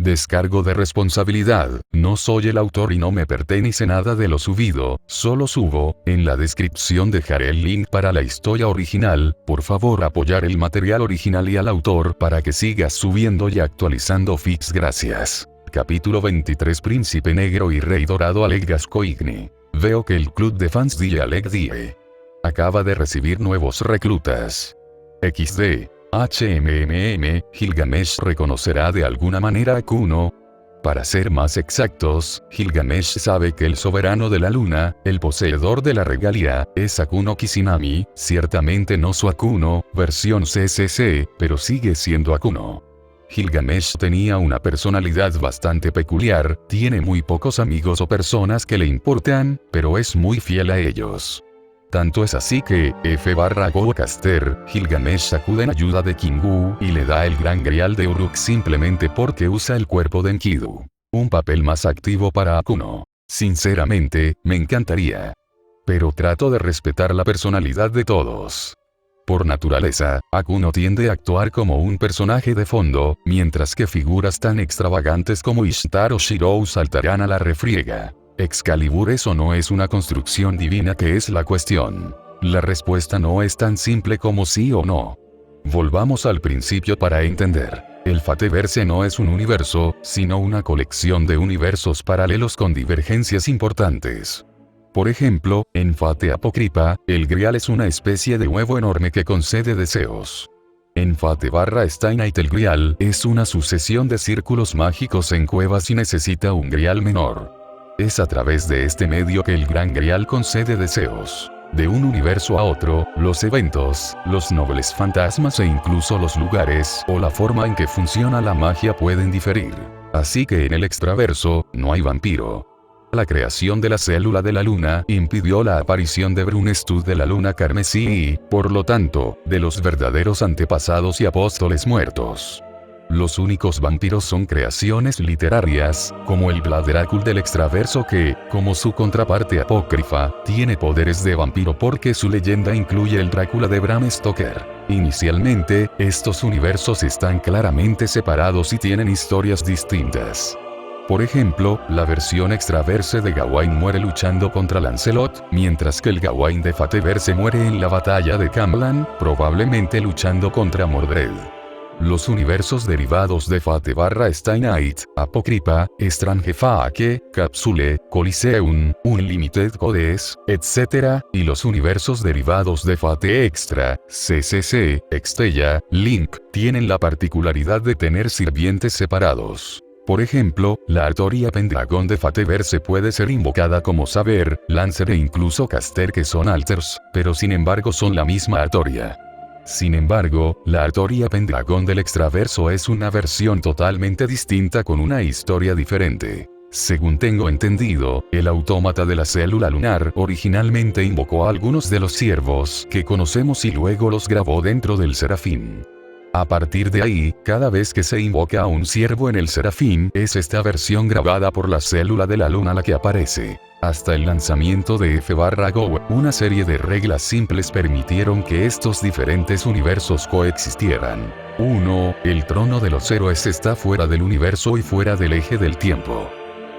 Descargo de responsabilidad, no soy el autor y no me pertenece nada de lo subido, solo subo, en la descripción dejaré el link para la historia original, por favor apoyar el material original y al autor para que sigas subiendo y actualizando fics gracias. Capítulo 23 Príncipe Negro y Rey Dorado Alec Gascoigne. Veo que el club de fans de Alec Die acaba de recibir nuevos reclutas. XD. Gilgamesh reconocerá de alguna manera a Kuno. Para ser más exactos, Gilgamesh sabe que el soberano de la luna, el poseedor de la regalia, es Akuno Kishinami, ciertamente no su Akuno, versión CCC, pero sigue siendo Akuno. Gilgamesh tenía una personalidad bastante peculiar, tiene muy pocos amigos o personas que le importan, pero es muy fiel a ellos. Tanto es así que, F/Go-Caster, Gilgamesh acude en ayuda de Kingu y le da el gran grial de Uruk simplemente porque usa el cuerpo de Enkidu. Un papel más activo para Akuno. Sinceramente, me encantaría. Pero trato de respetar la personalidad de todos. Por naturaleza, Akuno tiende a actuar como un personaje de fondo, mientras que figuras tan extravagantes como Ishtar o Shirou saltarán a la refriega. ¿Excalibur es o no es una construcción divina? ¿Qué es la cuestión? La respuesta no es tan simple como sí o no. Volvamos al principio para entender. El Fateverse no es un universo, sino una colección de universos paralelos con divergencias importantes. Por ejemplo, en Fate Apócrifa, el Grial es una especie de huevo enorme que concede deseos. En Fate/Steinite el Grial es una sucesión de círculos mágicos en cuevas y necesita un Grial menor. Es a través de este medio que el Gran Grial concede deseos. De un universo a otro, los eventos, los nobles fantasmas e incluso los lugares o la forma en que funciona la magia pueden diferir. Así que en el extraverso, no hay vampiro. La creación de la célula de la luna impidió la aparición de Brunestud de la luna carmesí y, por lo tanto, de los verdaderos antepasados y apóstoles muertos. Los únicos vampiros son creaciones literarias, como el Vlad Drácula del extraverso que, como su contraparte apócrifa, tiene poderes de vampiro porque su leyenda incluye el Drácula de Bram Stoker. Inicialmente, estos universos están claramente separados y tienen historias distintas. Por ejemplo, la versión extraverse de Gawain muere luchando contra Lancelot, mientras que el Gawain de Fateverse muere en la batalla de Camlann, probablemente luchando contra Mordred. Los universos derivados de Fate/Steinite, Apócrifa, Strange Fake, Capsule, Coliseum, Unlimited Codes, etc., y los universos derivados de Fate Extra, CCC, Extella, Link, tienen la particularidad de tener sirvientes separados. Por ejemplo, la Artoria Pendragon de Fateverse puede ser invocada como Saber, Lancer e incluso Caster que son alters, pero sin embargo son la misma Artoria. Sin embargo, la Artoria Pendragon del extraverso es una versión totalmente distinta con una historia diferente. Según tengo entendido, el autómata de la célula lunar originalmente invocó a algunos de los siervos que conocemos y luego los grabó dentro del Serafín. A partir de ahí, cada vez que se invoca a un siervo en el Serafín, es esta versión grabada por la célula de la luna la que aparece. Hasta el lanzamiento de F/Go, una serie de reglas simples permitieron que estos diferentes universos coexistieran. 1. El trono de los héroes está fuera del universo y fuera del eje del tiempo.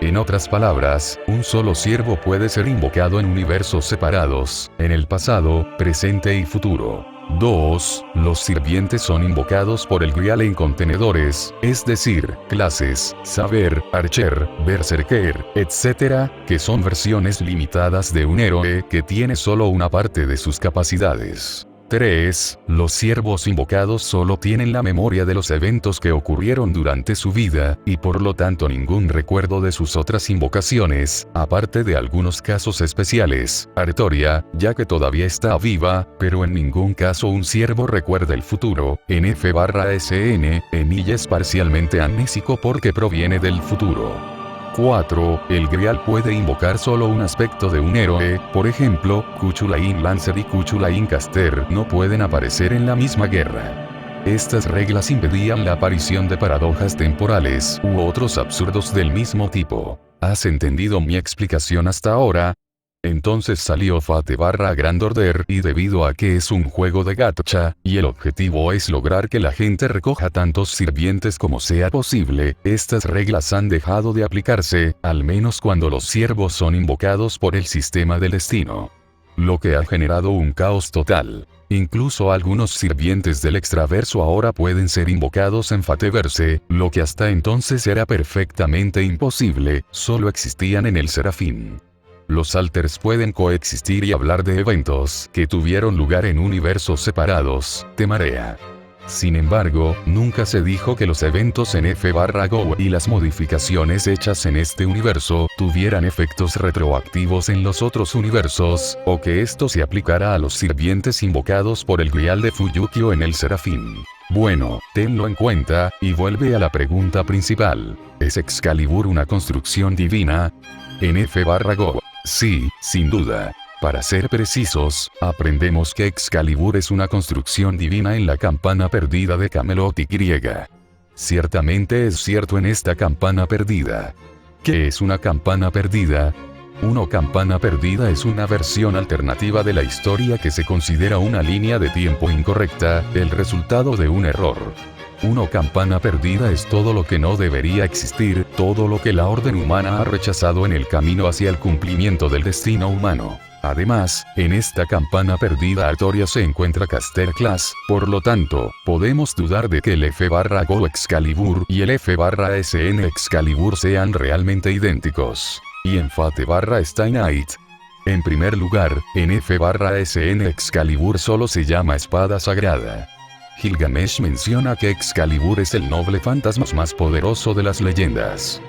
En otras palabras, un solo siervo puede ser invocado en universos separados, en el pasado, presente y futuro. 2. Los sirvientes son invocados por el Grial en contenedores, es decir, clases, saber, archer, berserker, etc., que son versiones limitadas de un héroe que tiene solo una parte de sus capacidades. 3. Los siervos invocados solo tienen la memoria de los eventos que ocurrieron durante su vida, y por lo tanto ningún recuerdo de sus otras invocaciones, aparte de algunos casos especiales, Artoria, ya que todavía está viva, pero en ningún caso un siervo recuerda el futuro. En F/SN, Emilia es parcialmente amnésico porque proviene del futuro. 4. El Grial puede invocar solo un aspecto de un héroe, por ejemplo, Cuchulain Lancer y Cuchulain Caster no pueden aparecer en la misma guerra. Estas reglas impedían la aparición de paradojas temporales u otros absurdos del mismo tipo. ¿Has entendido mi explicación hasta ahora? Entonces salió Fate a Grand Order y debido a que es un juego de gacha, y el objetivo es lograr que la gente recoja tantos sirvientes como sea posible, estas reglas han dejado de aplicarse, al menos cuando los siervos son invocados por el sistema del destino. Lo que ha generado un caos total. Incluso algunos sirvientes del extraverso ahora pueden ser invocados en Fateverse, lo que hasta entonces era perfectamente imposible, solo existían en el Serafín. Los alters pueden coexistir y hablar de eventos que tuvieron lugar en universos separados, te marea. Sin embargo, nunca se dijo que los eventos en F/Go y las modificaciones hechas en este universo tuvieran efectos retroactivos en los otros universos, o que esto se aplicara a los sirvientes invocados por el Grial de Fuyukyo en el Serafín. Bueno, tenlo en cuenta, y vuelve a la pregunta principal. ¿Es Excalibur una construcción divina? En F/Go. Sí, sin duda. Para ser precisos, aprendemos que Excalibur es una construcción divina en la campana perdida de Camelot y griega. Ciertamente es cierto en esta campana perdida. ¿Qué es una campana perdida? Una campana perdida es una versión alternativa de la historia que se considera una línea de tiempo incorrecta, el resultado de un error. Una campana perdida es todo lo que no debería existir, todo lo que la orden humana ha rechazado en el camino hacia el cumplimiento del destino humano. Además, en esta campana perdida Artoria se encuentra Caster Class, por lo tanto, podemos dudar de que el F/Go Excalibur y el F/SN Excalibur sean realmente idénticos. Y en Fate/Stay Night. En primer lugar, en F/SN Excalibur solo se llama espada sagrada. Gilgamesh menciona que Excalibur es el noble fantasma más poderoso de las leyendas.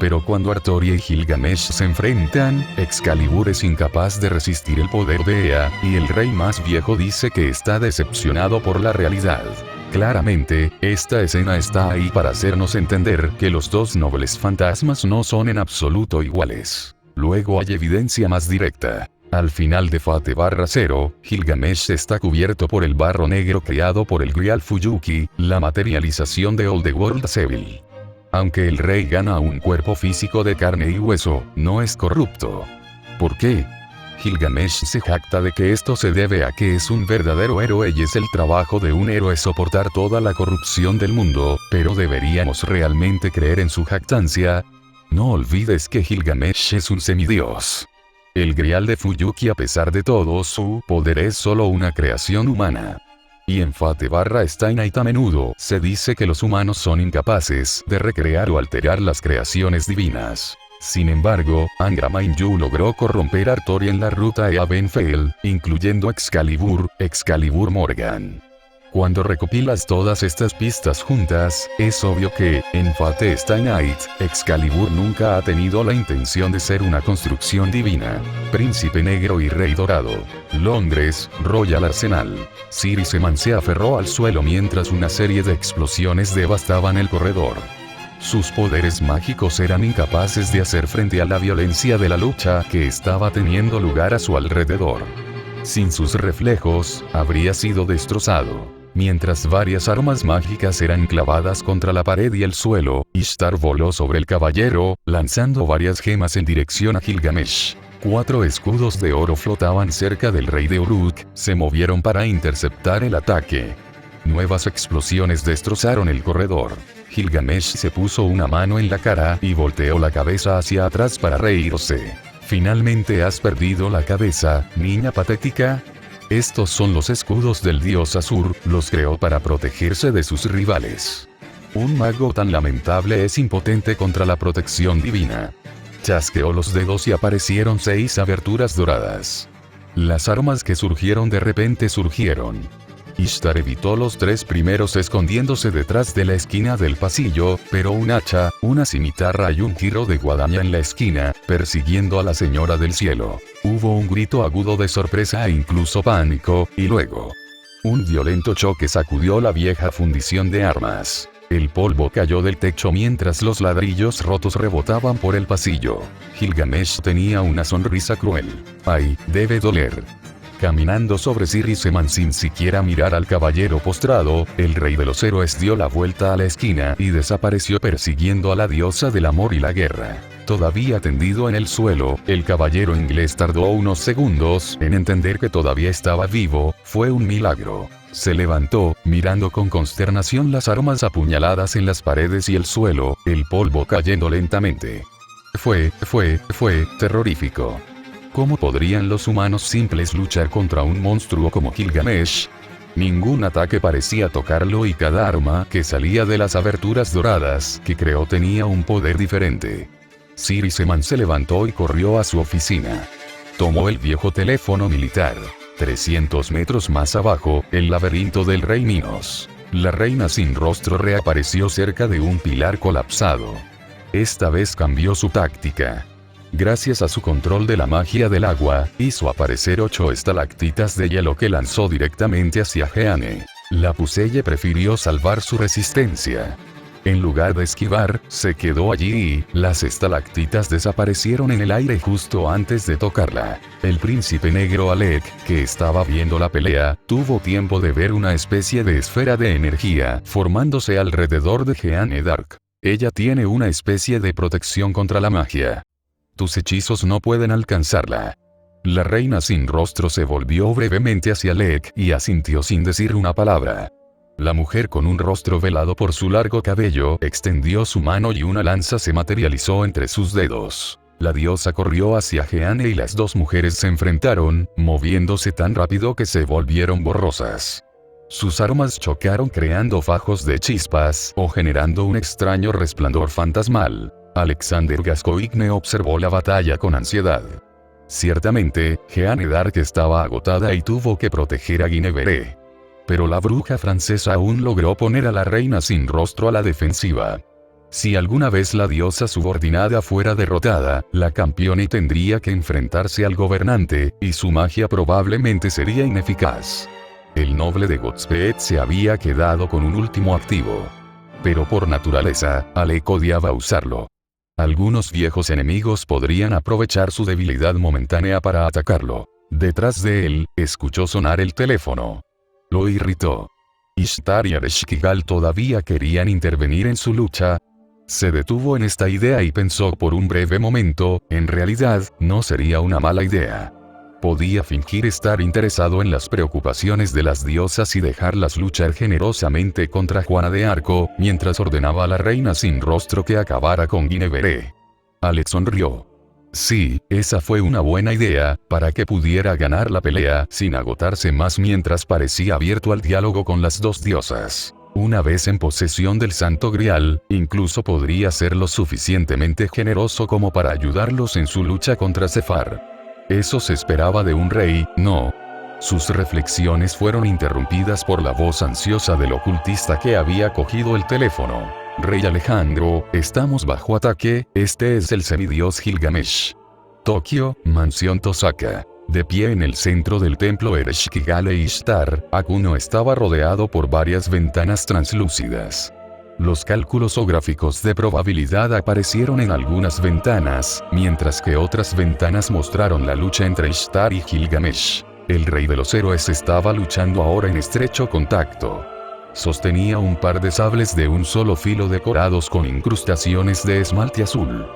Pero cuando Artoria y Gilgamesh se enfrentan, Excalibur es incapaz de resistir el poder de Ea, y el rey más viejo dice que está decepcionado por la realidad. Claramente, esta escena está ahí para hacernos entender que los dos nobles fantasmas no son en absoluto iguales. Luego hay evidencia más directa. Al final de Fate/0, Gilgamesh está cubierto por el barro negro creado por el Grial Fuyuki, la materialización de All the World's Evil. Aunque el rey gana un cuerpo físico de carne y hueso, no es corrupto. ¿Por qué? Gilgamesh se jacta de que esto se debe a que es un verdadero héroe y es el trabajo de un héroe soportar toda la corrupción del mundo, pero ¿deberíamos realmente creer en su jactancia? No olvides que Gilgamesh es un semidios. El Grial de Fuyuki, a pesar de todo su poder, es solo una creación humana. Y en Fate/Stay Night a menudo se dice que los humanos son incapaces de recrear o alterar las creaciones divinas. Sin embargo, Angra Mainyu logró corromper a Artoria en la ruta Eabenfell, incluyendo Excalibur Morgan. Cuando recopilas todas estas pistas juntas, es obvio que, en Fate/Stay Night, Excalibur nunca ha tenido la intención de ser una construcción divina. Príncipe Negro y Rey Dorado. Londres, Royal Arsenal. Ciri Seman se aferró al suelo mientras una serie de explosiones devastaban el corredor. Sus poderes mágicos eran incapaces de hacer frente a la violencia de la lucha que estaba teniendo lugar a su alrededor. Sin sus reflejos, habría sido destrozado. Mientras varias armas mágicas eran clavadas contra la pared y el suelo, Ishtar voló sobre el caballero, lanzando varias gemas en dirección a Gilgamesh. 4 escudos de oro flotaban cerca del rey de Uruk, se movieron para interceptar el ataque. Nuevas explosiones destrozaron el corredor. Gilgamesh se puso una mano en la cara y volteó la cabeza hacia atrás para reírse. ¿Finalmente has perdido la cabeza, niña patética? Estos son los escudos del dios Asur, los creó para protegerse de sus rivales. Un mago tan lamentable es impotente contra la protección divina. Chasqueó los dedos y aparecieron 6 aberturas doradas. Las armas que surgieron de repente surgieron. Ishtar evitó los 3 primeros escondiéndose detrás de la esquina del pasillo, pero un hacha, una cimitarra y un giro de guadaña en la esquina, persiguiendo a la Señora del Cielo. Hubo un grito agudo de sorpresa e incluso pánico, y luego un violento choque sacudió la vieja fundición de armas. El polvo cayó del techo mientras los ladrillos rotos rebotaban por el pasillo. Gilgamesh tenía una sonrisa cruel. ¡Ay, debe doler! Caminando sobre Siriseman sin siquiera mirar al caballero postrado, el rey de los héroes dio la vuelta a la esquina y desapareció persiguiendo a la diosa del amor y la guerra. Todavía tendido en el suelo, el caballero inglés tardó unos segundos en entender que todavía estaba vivo. Fue un milagro. Se levantó, mirando con consternación las armas apuñaladas en las paredes y el suelo, el polvo cayendo lentamente. Fue terrorífico. ¿Cómo podrían los humanos simples luchar contra un monstruo como Gilgamesh? Ningún ataque parecía tocarlo y cada arma que salía de las aberturas doradas que creó tenía un poder diferente. Siriseman se levantó y corrió a su oficina. Tomó el viejo teléfono militar. 300 metros más abajo, el laberinto del rey Minos. La reina sin rostro reapareció cerca de un pilar colapsado. Esta vez cambió su táctica. Gracias a su control de la magia del agua, hizo aparecer 8 estalactitas de hielo que lanzó directamente hacia Jeanne. La Puselle prefirió salvar su resistencia. En lugar de esquivar, se quedó allí y las estalactitas desaparecieron en el aire justo antes de tocarla. El príncipe negro Alec, que estaba viendo la pelea, tuvo tiempo de ver una especie de esfera de energía formándose alrededor de Jeanne d'Arc. Ella tiene una especie de protección contra la magia. Tus hechizos no pueden alcanzarla. La reina sin rostro se volvió brevemente hacia Alec y asintió sin decir una palabra. La mujer con un rostro velado por su largo cabello extendió su mano y una lanza se materializó entre sus dedos. La diosa corrió hacia Jeanne y las dos mujeres se enfrentaron, moviéndose tan rápido que se volvieron borrosas. Sus armas chocaron creando fajos de chispas o generando un extraño resplandor fantasmal. Alexander Gascoigne observó la batalla con ansiedad. Ciertamente, Jeanne d'Arc estaba agotada y tuvo que proteger a Guinevere. Pero la bruja francesa aún logró poner a la reina sin rostro a la defensiva. Si alguna vez la diosa subordinada fuera derrotada, la campeona tendría que enfrentarse al gobernante, y su magia probablemente sería ineficaz. El noble de Godspeed se había quedado con un último activo. Pero por naturaleza, Alec odiaba usarlo. Algunos viejos enemigos podrían aprovechar su debilidad momentánea para atacarlo. Detrás de él, escuchó sonar el teléfono. Lo irritó. Ishtar y Ereshkigal todavía querían intervenir en su lucha. Se detuvo en esta idea y pensó por un breve momento, en realidad, no sería una mala idea. Podía fingir estar interesado en las preocupaciones de las diosas y dejarlas luchar generosamente contra Juana de Arco, mientras ordenaba a la reina sin rostro que acabara con Guinevere. Alec sonrió. Sí, esa fue una buena idea, para que pudiera ganar la pelea sin agotarse más mientras parecía abierto al diálogo con las dos diosas. Una vez en posesión del Santo Grial, incluso podría ser lo suficientemente generoso como para ayudarlos en su lucha contra Zefar. Eso se esperaba de un rey, ¿no? Sus reflexiones fueron interrumpidas por la voz ansiosa del ocultista que había cogido el teléfono. Rey Alejandro, estamos bajo ataque, este es el semidios Gilgamesh. Tokio, Mansión Tosaka. De pie en el centro del templo Ereshkigal e Ishtar, Akuno estaba rodeado por varias ventanas translúcidas. Los cálculos o gráficos de probabilidad aparecieron en algunas ventanas, mientras que otras ventanas mostraron la lucha entre Ishtar y Gilgamesh. El rey de los héroes estaba luchando ahora en estrecho contacto. Sostenía un par de sables de un solo filo decorados con incrustaciones de esmalte azul.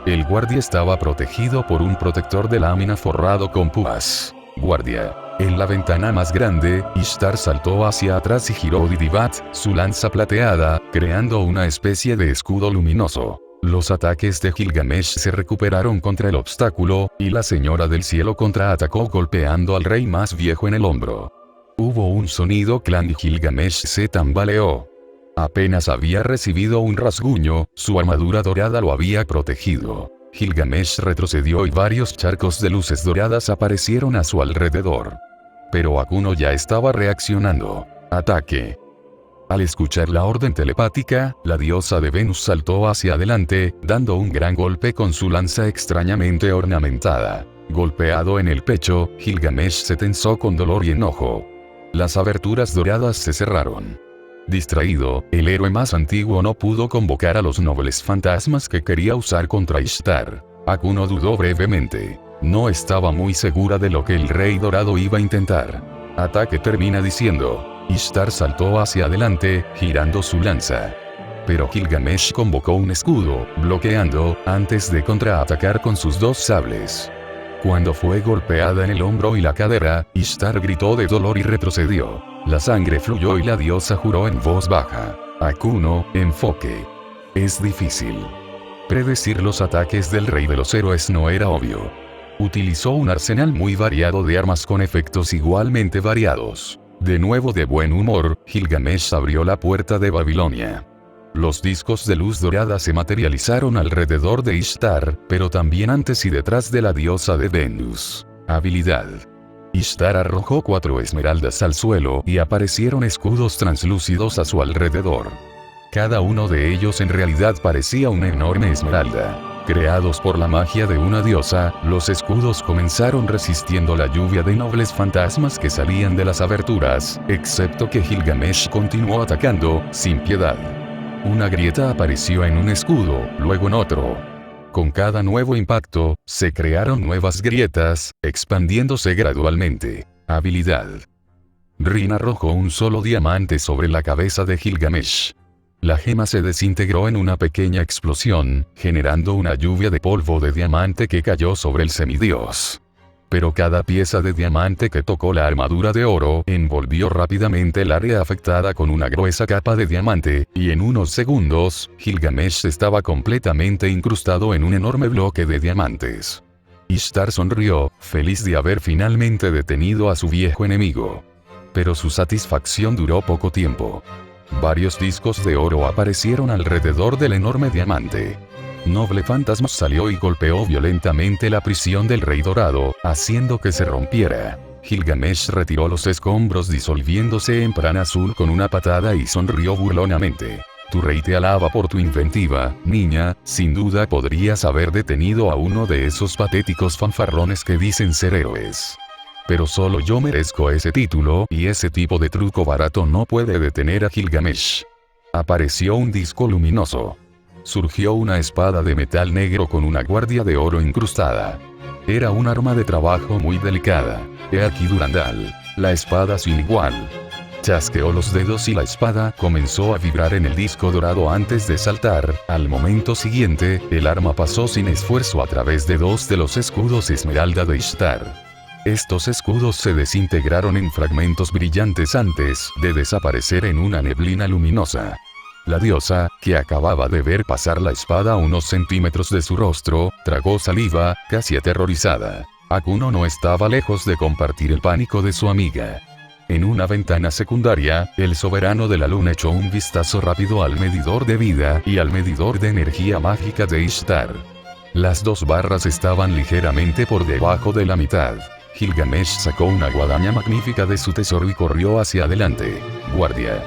El guardia estaba protegido por un protector de lámina forrado con púas. Guardia. En la ventana más grande, Ishtar saltó hacia atrás y giró Didibat, su lanza plateada, creando una especie de escudo luminoso. Los ataques de Gilgamesh se recuperaron contra el obstáculo, y la Señora del Cielo contraatacó golpeando al rey más viejo en el hombro. Hubo un sonido clan y Gilgamesh se tambaleó. Apenas había recibido un rasguño, su armadura dorada lo había protegido. Gilgamesh retrocedió y varios charcos de luces doradas aparecieron a su alrededor. Pero Akuno ya estaba reaccionando. Ataque. Al escuchar la orden telepática, la diosa de Venus saltó hacia adelante, dando un gran golpe con su lanza extrañamente ornamentada. Golpeado en el pecho, Gilgamesh se tensó con dolor y enojo. Las aberturas doradas se cerraron. Distraído, el héroe más antiguo no pudo convocar a los nobles fantasmas que quería usar contra Ishtar. Akuno dudó brevemente. No estaba muy segura de lo que el Rey Dorado iba a intentar. Ataque termina diciendo. Ishtar saltó hacia adelante, girando su lanza. Pero Gilgamesh convocó un escudo, bloqueando, antes de contraatacar con sus dos sables. Cuando fue golpeada en el hombro y la cadera, Ishtar gritó de dolor y retrocedió. La sangre fluyó y la diosa juró en voz baja. Akuno, enfoque. Es difícil. Predecir los ataques del rey de los héroes no era obvio. Utilizó un arsenal muy variado de armas con efectos igualmente variados. De nuevo de buen humor, Gilgamesh abrió la puerta de Babilonia. Los discos de luz dorada se materializaron alrededor de Ishtar, pero también antes y detrás de la diosa de Venus. Habilidad. Ishtar arrojó 4 esmeraldas al suelo y aparecieron escudos translúcidos a su alrededor. Cada uno de ellos en realidad parecía una enorme esmeralda. Creados por la magia de una diosa, los escudos comenzaron resistiendo la lluvia de nobles fantasmas que salían de las aberturas, excepto que Gilgamesh continuó atacando, sin piedad. Una grieta apareció en un escudo, luego en otro. Con cada nuevo impacto, se crearon nuevas grietas, expandiéndose gradualmente. Habilidad. Rin arrojó un solo diamante sobre la cabeza de Gilgamesh. La gema se desintegró en una pequeña explosión, generando una lluvia de polvo de diamante que cayó sobre el semidios. Pero cada pieza de diamante que tocó la armadura de oro envolvió rápidamente el área afectada con una gruesa capa de diamante, y en unos segundos, Gilgamesh estaba completamente incrustado en un enorme bloque de diamantes. Ishtar sonrió, feliz de haber finalmente detenido a su viejo enemigo. Pero su satisfacción duró poco tiempo. Varios discos de oro aparecieron alrededor del enorme diamante. Noble Fantasma salió y golpeó violentamente la prisión del Rey Dorado, haciendo que se rompiera. Gilgamesh retiró los escombros disolviéndose en prana azul con una patada y sonrió burlonamente. Tu rey te alaba por tu inventiva, niña, sin duda podrías haber detenido a uno de esos patéticos fanfarrones que dicen ser héroes. Pero solo yo merezco ese título y ese tipo de truco barato no puede detener a Gilgamesh. Apareció un disco luminoso. Surgió una espada de metal negro con una guardia de oro incrustada. Era un arma de trabajo muy delicada. He aquí Durandal, la espada sin igual. Chasqueó los dedos y la espada comenzó a vibrar en el disco dorado antes de saltar. Al momento siguiente, el arma pasó sin esfuerzo a través de 2 de los escudos esmeralda de Ishtar. Estos escudos se desintegraron en fragmentos brillantes antes de desaparecer en una neblina luminosa. La diosa, que acababa de ver pasar la espada a unos centímetros de su rostro, tragó saliva, casi aterrorizada. Akuno no estaba lejos de compartir el pánico de su amiga. En una ventana secundaria, el soberano de la luna echó un vistazo rápido al medidor de vida y al medidor de energía mágica de Ishtar. Las 2 barras estaban ligeramente por debajo de la mitad. Gilgamesh sacó una guadaña magnífica de su tesoro y corrió hacia adelante. Guardia.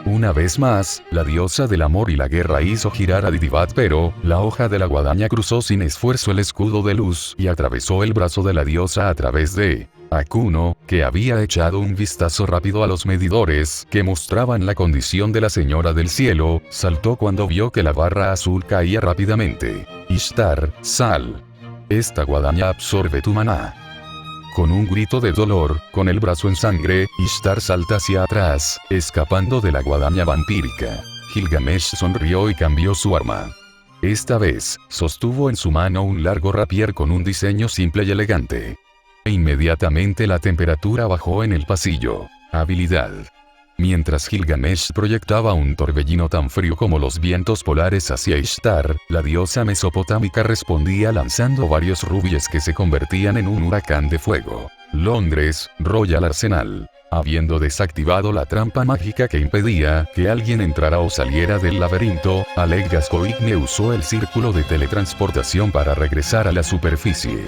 Una vez más, la diosa del amor y la guerra hizo girar a Didibat, pero la hoja de la guadaña cruzó sin esfuerzo el escudo de luz y atravesó el brazo de la diosa a través de Akuno, que había echado un vistazo rápido a los medidores que mostraban la condición de la señora del cielo, saltó cuando vio que la barra azul caía rápidamente. Ishtar, sal. Esta guadaña absorbe tu maná. Con un grito de dolor, con el brazo en sangre, Ishtar salta hacia atrás, escapando de la guadaña vampírica. Gilgamesh sonrió y cambió su arma. Esta vez, sostuvo en su mano un largo rapier con un diseño simple y elegante. E inmediatamente la temperatura bajó en el pasillo. Habilidad. Mientras Gilgamesh proyectaba un torbellino tan frío como los vientos polares hacia Ishtar, la diosa mesopotámica respondía lanzando varios rubíes que se convertían en un huracán de fuego. Londres, Royal Arsenal. Habiendo desactivado la trampa mágica que impedía que alguien entrara o saliera del laberinto, Alec Gascoigne usó el círculo de teletransportación para regresar a la superficie.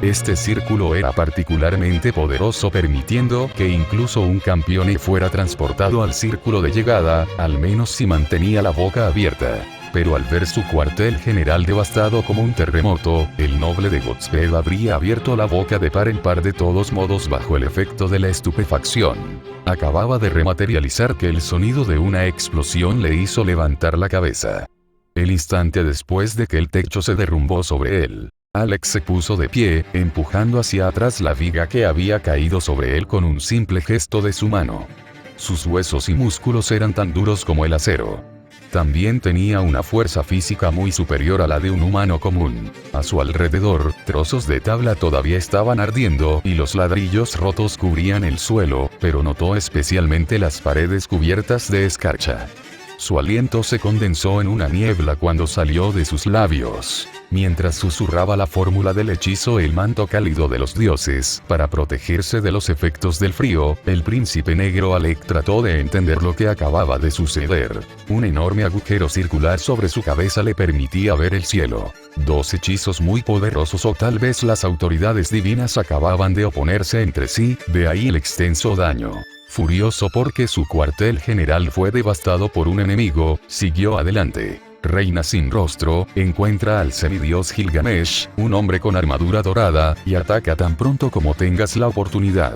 Este círculo era particularmente poderoso, permitiendo que incluso un campeón fuera transportado al círculo de llegada, al menos si mantenía la boca abierta. Pero al ver su cuartel general devastado como un terremoto, el noble de Godspeed habría abierto la boca de par en par de todos modos bajo el efecto de la estupefacción. Acababa de rematerializar que el sonido de una explosión le hizo levantar la cabeza. El instante después de que el techo se derrumbó sobre él. Alex se puso de pie, empujando hacia atrás la viga que había caído sobre él con un simple gesto de su mano. Sus huesos y músculos eran tan duros como el acero. También tenía una fuerza física muy superior a la de un humano común. A su alrededor, trozos de tabla todavía estaban ardiendo y los ladrillos rotos cubrían el suelo, pero notó especialmente las paredes cubiertas de escarcha. Su aliento se condensó en una niebla cuando salió de sus labios. Mientras susurraba la fórmula del hechizo el manto cálido de los dioses, para protegerse de los efectos del frío, el príncipe negro Alec trató de entender lo que acababa de suceder. Un enorme agujero circular sobre su cabeza le permitía ver el cielo. Dos hechizos muy poderosos o tal vez las autoridades divinas acababan de oponerse entre sí, de ahí el extenso daño. Furioso porque su cuartel general fue devastado por un enemigo, siguió adelante. Reina sin rostro, encuentra al semidios Gilgamesh, un hombre con armadura dorada, y ataca tan pronto como tengas la oportunidad.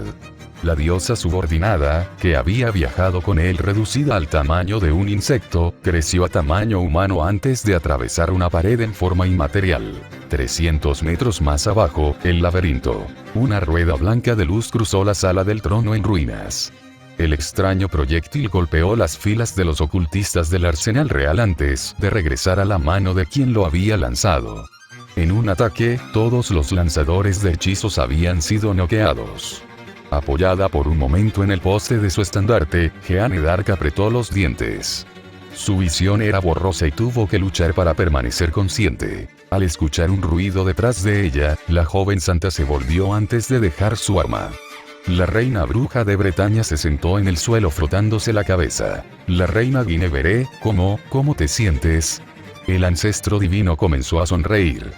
La diosa subordinada, que había viajado con él reducida al tamaño de un insecto, creció a tamaño humano antes de atravesar una pared en forma inmaterial. 300 metros más abajo, el laberinto. Una rueda blanca de luz cruzó la sala del trono en ruinas. El extraño proyectil golpeó las filas de los ocultistas del arsenal real antes de regresar a la mano de quien lo había lanzado. En un ataque, todos los lanzadores de hechizos habían sido noqueados. Apoyada por un momento en el poste de su estandarte, Jeanne d'Arc apretó los dientes. Su visión era borrosa y tuvo que luchar para permanecer consciente. Al escuchar un ruido detrás de ella, la joven santa se volvió antes de dejar su arma. La reina bruja de Bretaña se sentó en el suelo frotándose la cabeza. La reina Guinevere, ¿cómo te sientes? El ancestro divino comenzó a sonreír.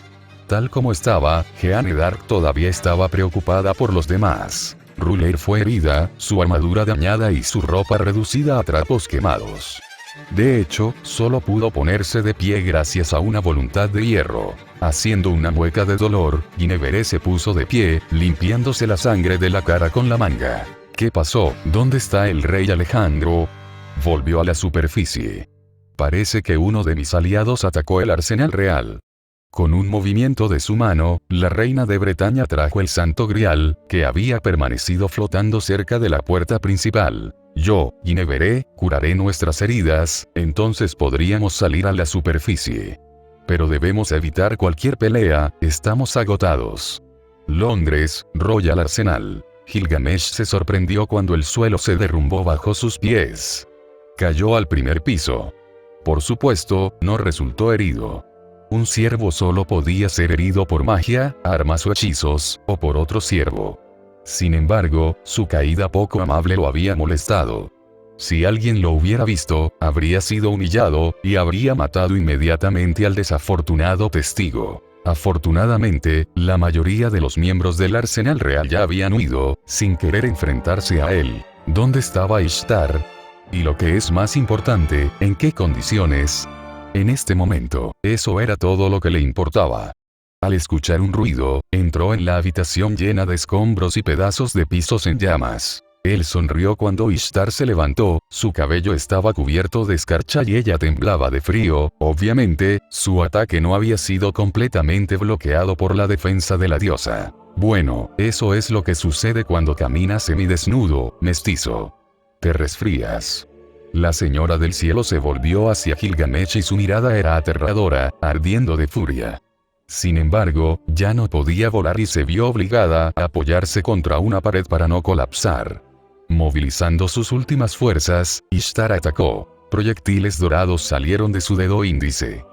Tal como estaba, Jeanne d'Arc todavía estaba preocupada por los demás. Ruler fue herida, su armadura dañada y su ropa reducida a trapos quemados. De hecho, solo pudo ponerse de pie gracias a una voluntad de hierro. Haciendo una mueca de dolor, Guinevere se puso de pie, limpiándose la sangre de la cara con la manga. ¿Qué pasó? ¿Dónde está el rey Alejandro? Volvió a la superficie. Parece que uno de mis aliados atacó el arsenal real. Con un movimiento de su mano, la reina de Bretaña trajo el santo grial, que había permanecido flotando cerca de la puerta principal. Yo, Guinevere, curaré nuestras heridas, entonces podríamos salir a la superficie. Pero debemos evitar cualquier pelea, estamos agotados. Londres, Royal Arsenal. Gilgamesh se sorprendió cuando el suelo se derrumbó bajo sus pies. Cayó al primer piso. Por supuesto, no resultó herido. Un ciervo solo podía ser herido por magia, armas o hechizos, o por otro ciervo. Sin embargo, su caída poco amable lo había molestado. Si alguien lo hubiera visto, habría sido humillado, y habría matado inmediatamente al desafortunado testigo. Afortunadamente, la mayoría de los miembros del arsenal real ya habían huido, sin querer enfrentarse a él. ¿Dónde estaba Ishtar? Y lo que es más importante, ¿en qué condiciones? En este momento, eso era todo lo que le importaba. Al escuchar un ruido, entró en la habitación llena de escombros y pedazos de pisos en llamas. Él sonrió cuando Ishtar se levantó, su cabello estaba cubierto de escarcha y ella temblaba de frío. Obviamente, su ataque no había sido completamente bloqueado por la defensa de la diosa. Bueno, eso es lo que sucede cuando caminas semidesnudo, mestizo. Te resfrías. La señora del cielo se volvió hacia Gilgamesh y su mirada era aterradora, ardiendo de furia. Sin embargo, ya no podía volar y se vio obligada a apoyarse contra una pared para no colapsar. Movilizando sus últimas fuerzas, Ishtar atacó. Proyectiles dorados salieron de su dedo índice.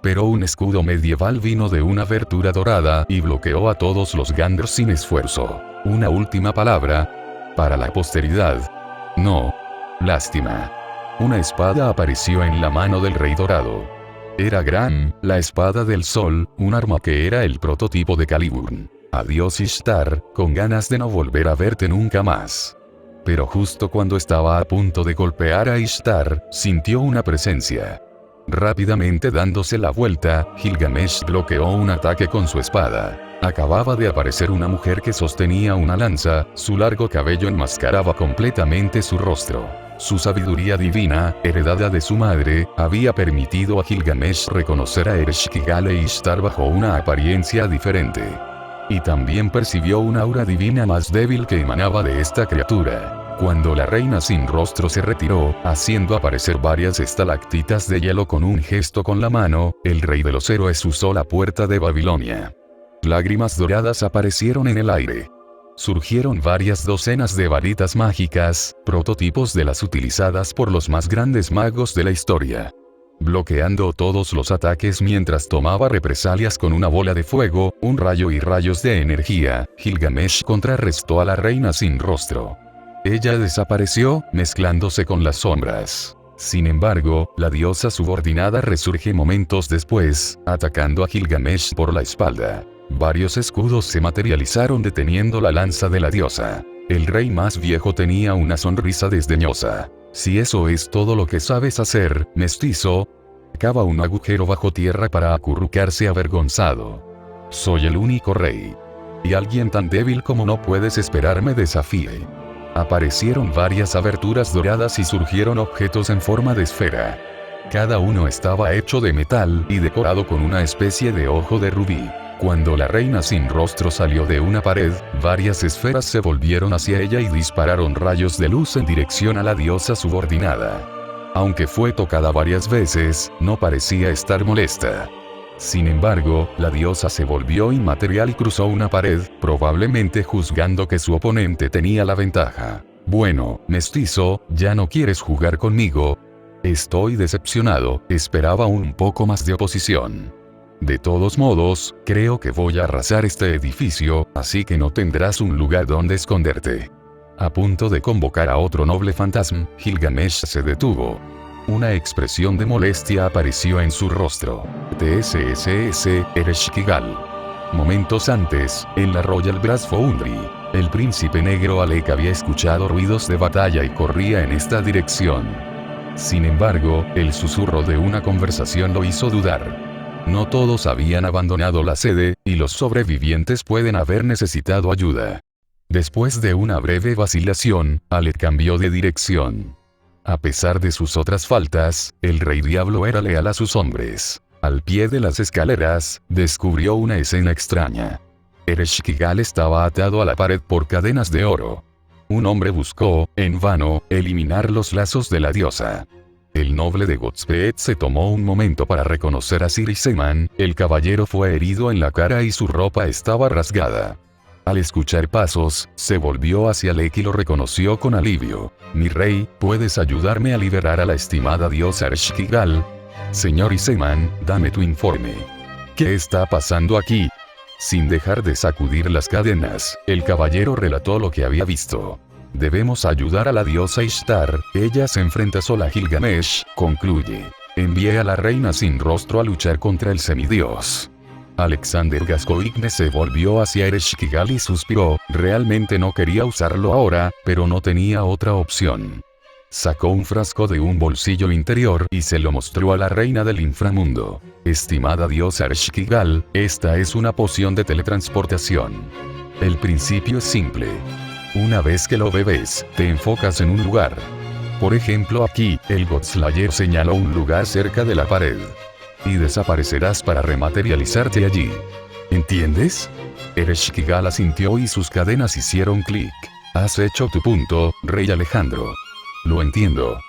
Pero un escudo medieval vino de una abertura dorada y bloqueó a todos los Ganders sin esfuerzo. Una última palabra. Para la posteridad. No. Lástima. Una espada apareció en la mano del rey dorado. Era Gram, la espada del sol, un arma que era el prototipo de Caliburn. Adiós Ishtar, con ganas de no volver a verte nunca más. Pero justo cuando estaba a punto de golpear a Ishtar, sintió una presencia. Rápidamente dándose la vuelta, Gilgamesh bloqueó un ataque con su espada. Acababa de aparecer una mujer que sostenía una lanza, su largo cabello enmascaraba completamente su rostro. Su sabiduría divina, heredada de su madre, había permitido a Gilgamesh reconocer a Ereshkigal e Ishtar bajo una apariencia diferente. Y también percibió una aura divina más débil que emanaba de esta criatura. Cuando la reina sin rostro se retiró, haciendo aparecer varias estalactitas de hielo con un gesto con la mano, el rey de los héroes usó la puerta de Babilonia. Lágrimas doradas aparecieron en el aire. Surgieron varias docenas de varitas mágicas, prototipos de las utilizadas por los más grandes magos de la historia. Bloqueando todos los ataques mientras tomaba represalias con una bola de fuego, un rayo y rayos de energía, Gilgamesh contrarrestó a la reina sin rostro. Ella desapareció, mezclándose con las sombras. Sin embargo, la diosa subordinada resurge momentos después, atacando a Gilgamesh por la espalda. Varios escudos se materializaron deteniendo la lanza de la diosa. El rey más viejo tenía una sonrisa desdeñosa. Si eso es todo lo que sabes hacer, mestizo, cava un agujero bajo tierra para acurrucarse avergonzado. Soy el único rey. Y alguien tan débil como no puedes esperar me desafíe. Aparecieron varias aberturas doradas y surgieron objetos en forma de esfera. Cada uno estaba hecho de metal y decorado con una especie de ojo de rubí. Cuando la reina sin rostro salió de una pared, varias esferas se volvieron hacia ella y dispararon rayos de luz en dirección a la diosa subordinada. Aunque fue tocada varias veces, no parecía estar molesta. Sin embargo, la diosa se volvió inmaterial y cruzó una pared, probablemente juzgando que su oponente tenía la ventaja. Bueno, mestizo, ¿ya no quieres jugar conmigo? Estoy decepcionado, esperaba un poco más de oposición. De todos modos, creo que voy a arrasar este edificio, así que no tendrás un lugar donde esconderte. A punto de convocar a otro noble fantasma, Gilgamesh se detuvo. Una expresión de molestia apareció en su rostro. TSSS, Ereshkigal. Momentos antes, en la Royal Brass Foundry, el príncipe negro Alec había escuchado ruidos de batalla y corría en esta dirección. Sin embargo, el susurro de una conversación lo hizo dudar. No todos habían abandonado la sede, y los sobrevivientes pueden haber necesitado ayuda. Después de una breve vacilación, Alec cambió de dirección. A pesar de sus otras faltas, el rey diablo era leal a sus hombres. Al pie de las escaleras, descubrió una escena extraña. Ereshkigal estaba atado a la pared por cadenas de oro. Un hombre buscó, en vano, eliminar los lazos de la diosa. El noble de Godspeed se tomó un momento para reconocer a Sir Iseman, el caballero fue herido en la cara y su ropa estaba rasgada. Al escuchar pasos, se volvió hacia Alec y lo reconoció con alivio. Mi rey, ¿puedes ayudarme a liberar a la estimada diosa Ereshkigal? Señor Iseman, dame tu informe. ¿Qué está pasando aquí? Sin dejar de sacudir las cadenas, el caballero relató lo que había visto. Debemos ayudar a la diosa Ishtar, ella se enfrenta sola a Gilgamesh, concluye. Envié a la reina sin rostro a luchar contra el semidios. Alexander Gascoigne se volvió hacia Ereshkigal y suspiró, realmente no quería usarlo ahora, pero no tenía otra opción. Sacó un frasco de un bolsillo interior y se lo mostró a la reina del inframundo. Estimada diosa Ereshkigal, esta es una poción de teletransportación. El principio es simple. Una vez que lo bebes, te enfocas en un lugar. Por ejemplo aquí, el Godslayer señaló un lugar cerca de la pared. Y desaparecerás para rematerializarte allí. ¿Entiendes? Ereshkigal asintió y sus cadenas hicieron clic. Has hecho tu punto, rey Alejandro. Lo entiendo.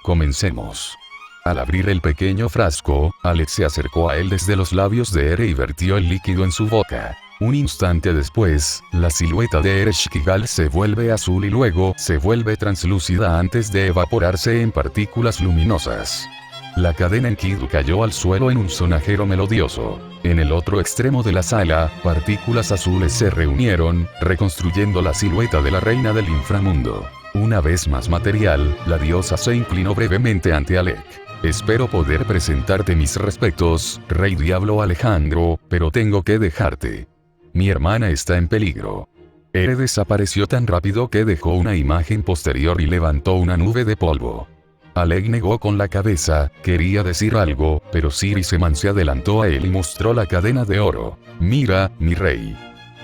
Comencemos. Al abrir el pequeño frasco, Alex se acercó a él desde los labios de Ere y vertió el líquido en su boca. Un instante después, la silueta de Ereshkigal se vuelve azul y luego se vuelve translúcida antes de evaporarse en partículas luminosas. La cadena Enkidu cayó al suelo en un sonajero melodioso. En el otro extremo de la sala, partículas azules se reunieron, reconstruyendo la silueta de la reina del inframundo. Una vez más material, la diosa se inclinó brevemente ante Alec. Espero poder presentarte mis respetos, rey diablo Alejandro, pero tengo que dejarte. Mi hermana está en peligro. Ere desapareció tan rápido que dejó una imagen posterior y levantó una nube de polvo. Alec negó con la cabeza, quería decir algo, pero Sir Iseman se adelantó a él y mostró la cadena de oro. Mira, mi rey.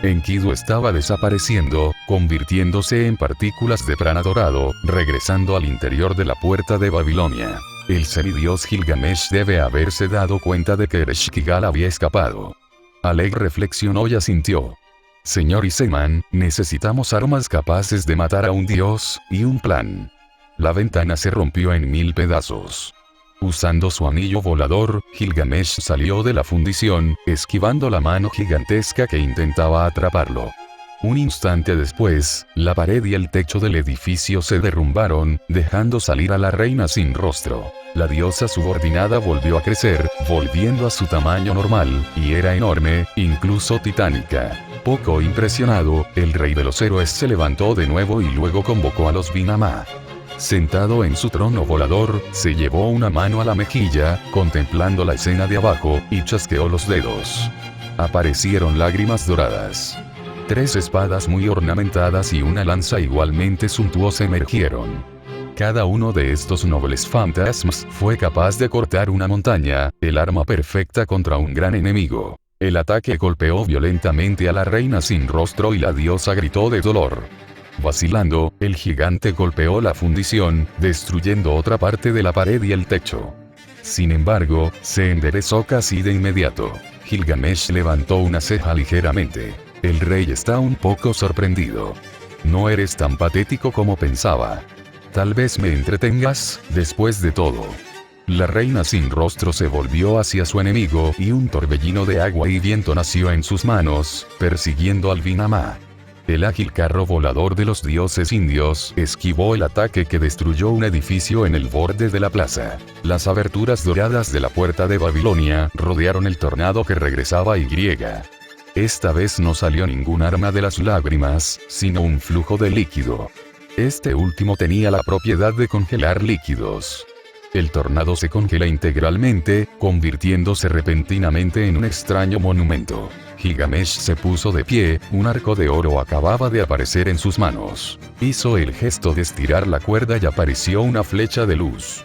Enkidu estaba desapareciendo, convirtiéndose en partículas de prana dorado, regresando al interior de la puerta de Babilonia. El semidios Gilgamesh debe haberse dado cuenta de que Ereshkigal había escapado. Aleg reflexionó y asintió. Señor Iseman, necesitamos armas capaces de matar a un dios, y un plan. La ventana se rompió en 1000 pedazos. Usando su anillo volador, Gilgamesh salió de la fundición, esquivando la mano gigantesca que intentaba atraparlo. Un instante después, la pared y el techo del edificio se derrumbaron, dejando salir a la reina sin rostro. La diosa subordinada volvió a crecer, volviendo a su tamaño normal, y era enorme, incluso titánica. Poco impresionado, el rey de los héroes se levantó de nuevo y luego convocó a los Vinamá. Sentado en su trono volador, se llevó una mano a la mejilla, contemplando la escena de abajo, y chasqueó los dedos. Aparecieron lágrimas doradas. 3 espadas muy ornamentadas y una lanza igualmente suntuosa emergieron. Cada uno de estos nobles fantasmas fue capaz de cortar una montaña, el arma perfecta contra un gran enemigo. El ataque golpeó violentamente a la reina sin rostro y la diosa gritó de dolor. Vacilando, el gigante golpeó la fundición, destruyendo otra parte de la pared y el techo. Sin embargo, se enderezó casi de inmediato. Gilgamesh levantó una ceja ligeramente. El rey está un poco sorprendido. No eres tan patético como pensaba. Tal vez me entretengas, después de todo. La reina sin rostro se volvió hacia su enemigo y un torbellino de agua y viento nació en sus manos, persiguiendo al Vinamá. El ágil carro volador de los dioses indios esquivó el ataque que destruyó un edificio en el borde de la plaza. Las aberturas doradas de la puerta de Babilonia rodearon el tornado que regresaba a Y. Esta vez no salió ningún arma de las lágrimas, sino un flujo de líquido. Este último tenía la propiedad de congelar líquidos. El tornado se congela integralmente, convirtiéndose repentinamente en un extraño monumento. Gilgamesh se puso de pie, un arco de oro acababa de aparecer en sus manos. Hizo el gesto de estirar la cuerda y apareció una flecha de luz.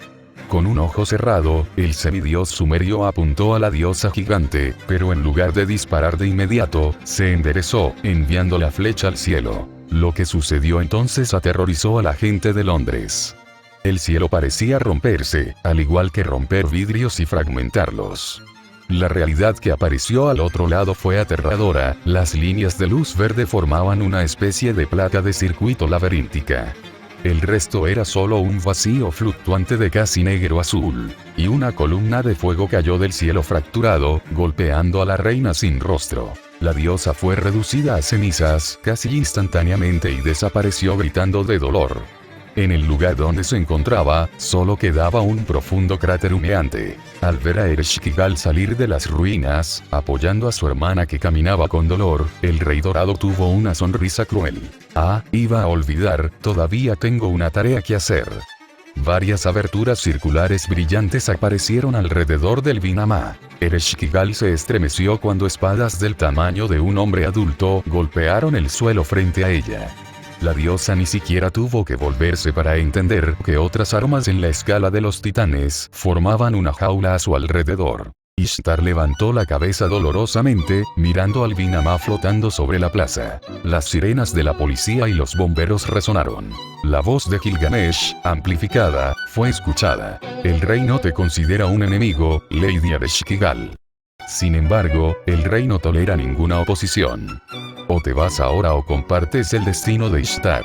Con un ojo cerrado, el semidios sumerio apuntó a la diosa gigante, pero en lugar de disparar de inmediato, se enderezó, enviando la flecha al cielo. Lo que sucedió entonces aterrorizó a la gente de Londres. El cielo parecía romperse, al igual que romper vidrios y fragmentarlos. La realidad que apareció al otro lado fue aterradora, las líneas de luz verde formaban una especie de placa de circuito laberíntica. El resto era solo un vacío fluctuante de casi negro azul, y una columna de fuego cayó del cielo fracturado, golpeando a la reina sin rostro. La diosa fue reducida a cenizas casi instantáneamente y desapareció gritando de dolor. En el lugar donde se encontraba, solo quedaba un profundo cráter humeante. Al ver a Ereshkigal salir de las ruinas, apoyando a su hermana que caminaba con dolor, el rey dorado tuvo una sonrisa cruel. Iba a olvidar, todavía tengo una tarea que hacer. Varias aberturas circulares brillantes aparecieron alrededor del Vinamá. Ereshkigal se estremeció cuando espadas del tamaño de un hombre adulto golpearon el suelo frente a ella. La diosa ni siquiera tuvo que volverse para entender que otras armas en la escala de los titanes formaban una jaula a su alrededor. Ishtar levantó la cabeza dolorosamente, mirando al Vinamá flotando sobre la plaza. Las sirenas de la policía y los bomberos resonaron. La voz de Gilgamesh, amplificada, fue escuchada. El rey no te considera un enemigo, Lady Ereshkigal. Sin embargo, el rey no tolera ninguna oposición. O te vas ahora o compartes el destino de Ishtar.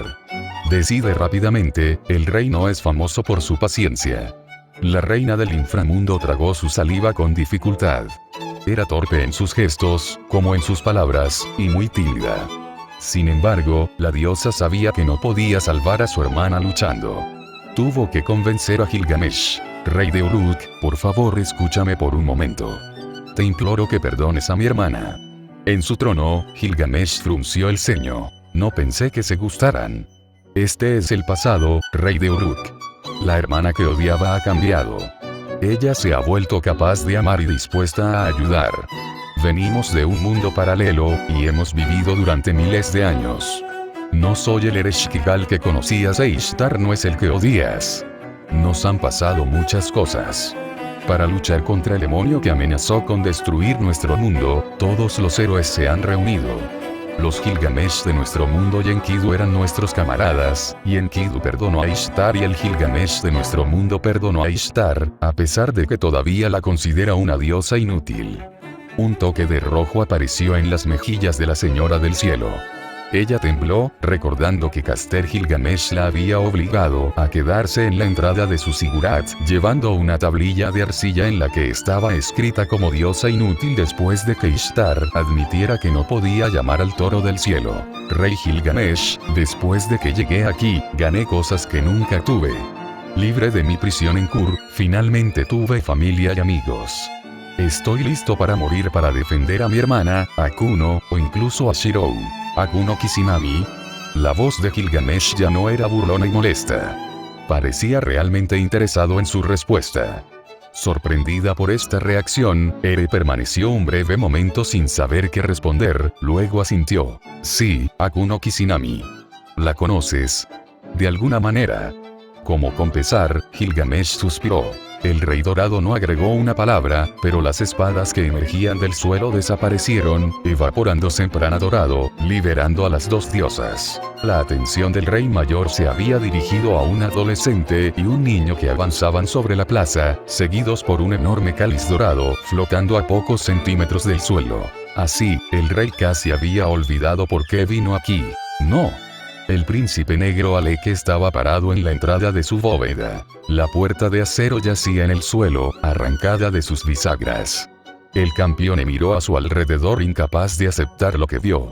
Decide rápidamente, el rey no es famoso por su paciencia. La reina del inframundo tragó su saliva con dificultad. Era torpe en sus gestos, como en sus palabras, y muy tímida. Sin embargo, la diosa sabía que no podía salvar a su hermana luchando. Tuvo que convencer a Gilgamesh. Rey de Uruk, por favor escúchame por un momento. Te imploro que perdones a mi hermana. En su trono, Gilgamesh frunció el ceño. No pensé que se gustaran. Este es el pasado, rey de Uruk. La hermana que odiaba ha cambiado. Ella se ha vuelto capaz de amar y dispuesta a ayudar. Venimos de un mundo paralelo, y hemos vivido durante miles de años. No soy el Ereshkigal que conocías e Ishtar no es el que odias. Nos han pasado muchas cosas. Para luchar contra el demonio que amenazó con destruir nuestro mundo, todos los héroes se han reunido. Los Gilgamesh de nuestro mundo y Enkidu eran nuestros camaradas, y Enkidu perdonó a Ishtar y el Gilgamesh de nuestro mundo perdonó a Ishtar, a pesar de que todavía la considera una diosa inútil. Un toque de rojo apareció en las mejillas de la Señora del Cielo. Ella tembló, recordando que Caster Gilgamesh la había obligado a quedarse en la entrada de su zigurat, llevando una tablilla de arcilla en la que estaba escrita como diosa inútil después de que Ishtar admitiera que no podía llamar al toro del cielo. Rey Gilgamesh, después de que llegué aquí, gané cosas que nunca tuve. Libre de mi prisión en Kur, finalmente tuve familia y amigos. Estoy listo para morir para defender a mi hermana, a Kuno, o incluso a Shirou. Akuno Kisinami. La voz de Gilgamesh ya no era burlona y molesta. Parecía realmente interesado en su respuesta. Sorprendida por esta reacción, Ere permaneció un breve momento sin saber qué responder, luego asintió. Sí, Akuno Kisinami. ¿La conoces? De alguna manera. Como con pesar, Gilgamesh suspiró. El rey dorado no agregó una palabra, pero las espadas que emergían del suelo desaparecieron, evaporándose en prana dorado, liberando a las dos diosas. La atención del rey mayor se había dirigido a un adolescente y un niño que avanzaban sobre la plaza, seguidos por un enorme cáliz dorado, flotando a pocos centímetros del suelo. Así, el rey casi había olvidado por qué vino aquí. No. El príncipe negro Alec estaba parado en la entrada de su bóveda. La puerta de acero yacía en el suelo, arrancada de sus bisagras. El campeón miró a su alrededor incapaz de aceptar lo que vio.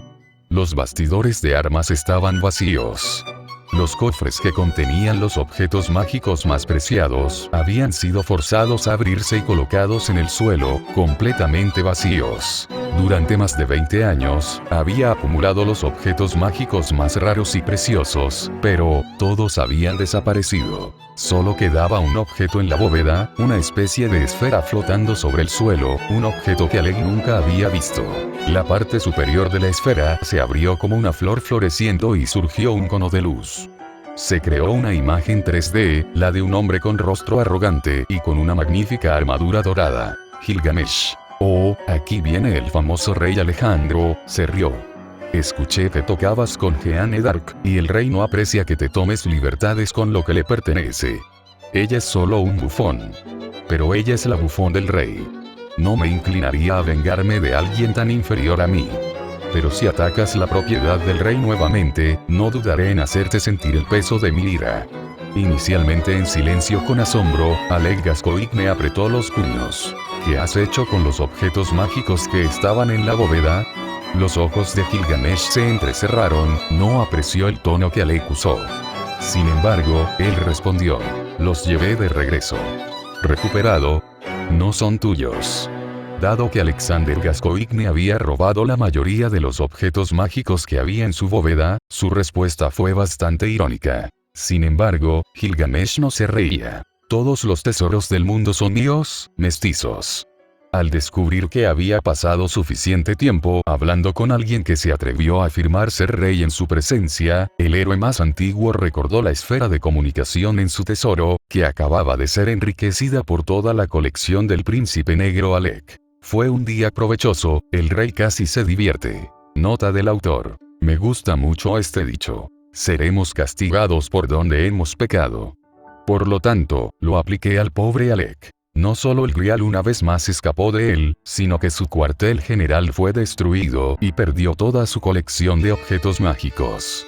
Los bastidores de armas estaban vacíos. Los cofres que contenían los objetos mágicos más preciados habían sido forzados a abrirse y colocados en el suelo, completamente vacíos. Durante más de 20 años, había acumulado los objetos mágicos más raros y preciosos, pero todos habían desaparecido. Solo quedaba un objeto en la bóveda, una especie de esfera flotando sobre el suelo, un objeto que Alec nunca había visto. La parte superior de la esfera se abrió como una flor floreciendo y surgió un cono de luz. Se creó una imagen 3D, la de un hombre con rostro arrogante y con una magnífica armadura dorada. Gilgamesh. Oh, aquí viene el famoso rey Alejandro, se rió. Escuché que tocabas con Jeanne d'Arc, y el rey no aprecia que te tomes libertades con lo que le pertenece. Ella es solo un bufón. Pero ella es la bufón del rey. No me inclinaría a vengarme de alguien tan inferior a mí. Pero si atacas la propiedad del rey nuevamente, no dudaré en hacerte sentir el peso de mi ira. Inicialmente en silencio con asombro, Alec Gascoigne apretó los puños. ¿Qué has hecho con los objetos mágicos que estaban en la bóveda? Los ojos de Gilgamesh se entrecerraron, no apreció el tono que Alec usó. Sin embargo, él respondió. Los llevé de regreso. Recuperado. No son tuyos. Dado que Alexander Gascoigne había robado la mayoría de los objetos mágicos que había en su bóveda, su respuesta fue bastante irónica. Sin embargo, Gilgamesh no se reía. Todos los tesoros del mundo son míos, mestizos. Al descubrir que había pasado suficiente tiempo hablando con alguien que se atrevió a afirmar ser rey en su presencia, el héroe más antiguo recordó la esfera de comunicación en su tesoro, que acababa de ser enriquecida por toda la colección del príncipe negro Alec. Fue un día provechoso, el rey casi se divierte. Nota del autor. Me gusta mucho este dicho. Seremos castigados por donde hemos pecado. Por lo tanto, lo apliqué al pobre Alec. No solo el Grial una vez más escapó de él, sino que su cuartel general fue destruido y perdió toda su colección de objetos mágicos.